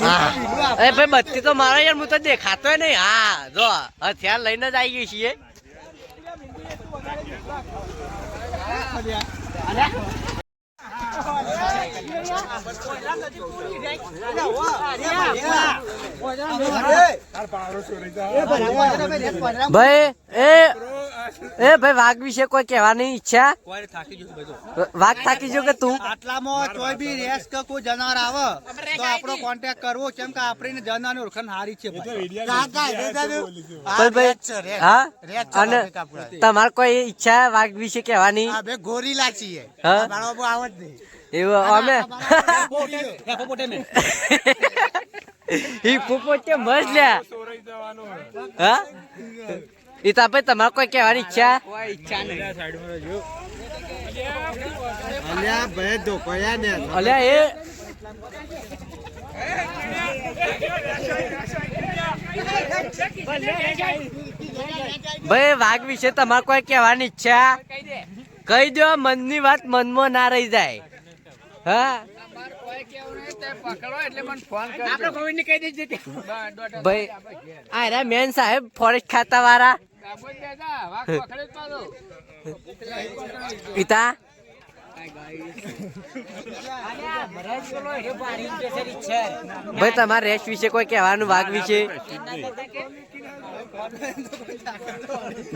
અરે ભાઈ બત્તી તો મારો યાર હું તો દેખાતો નહીં. હા જો હથિયાર લઈને જ આવી ગઈ છીએ. ભાઈ એ ભાઈ વાઘ વિશે કોઈ કહેવાની ઈચ્છા? વાઘ થાકી જો કે તું આટલામાં કોઈ બી રેસ કે કોઈ જનાવર આવે તો આપણો કોન્ટેક્ટ કરવો, કેમ કે આપણે જનાવરની ઓળખાણ હારી છે. હા અને તમારે કોઈ ઈચ્છા વાઘ વિશે કહેવાની? ગોરીલા છીએ આવત નહીં એવું અમે હિપોપોટેમસ લ્યા. હા ઈતાભાઈ તમારે કોઈ કહેવાની ઈચ્છા? અલ્યા એ ભાઈ વાઘ વિશે તમારે કોઈ કહેવાની ઈચ્છા? કહી દો, મનની વાત મનમાં ના રહી જાય. હા ભાઈ આ મેન સાહેબ ફોરેસ્ટ ખાતા વાળા પિતા ભાઈ તમારે રેસ વિશે કોઈ કહેવાનું? વાઘ વિશે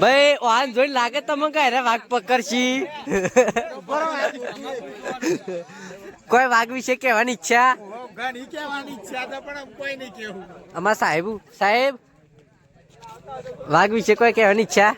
ભાઈ વાહન જોઈને લાગે તમે કઈ વાઘ પકડશી. કોઈ વાઘ વિશે કહેવાની ઈચ્છા? અમારા સાહેબ વાઘ વિશે કોઈ કહેવાની ઈચ્છા?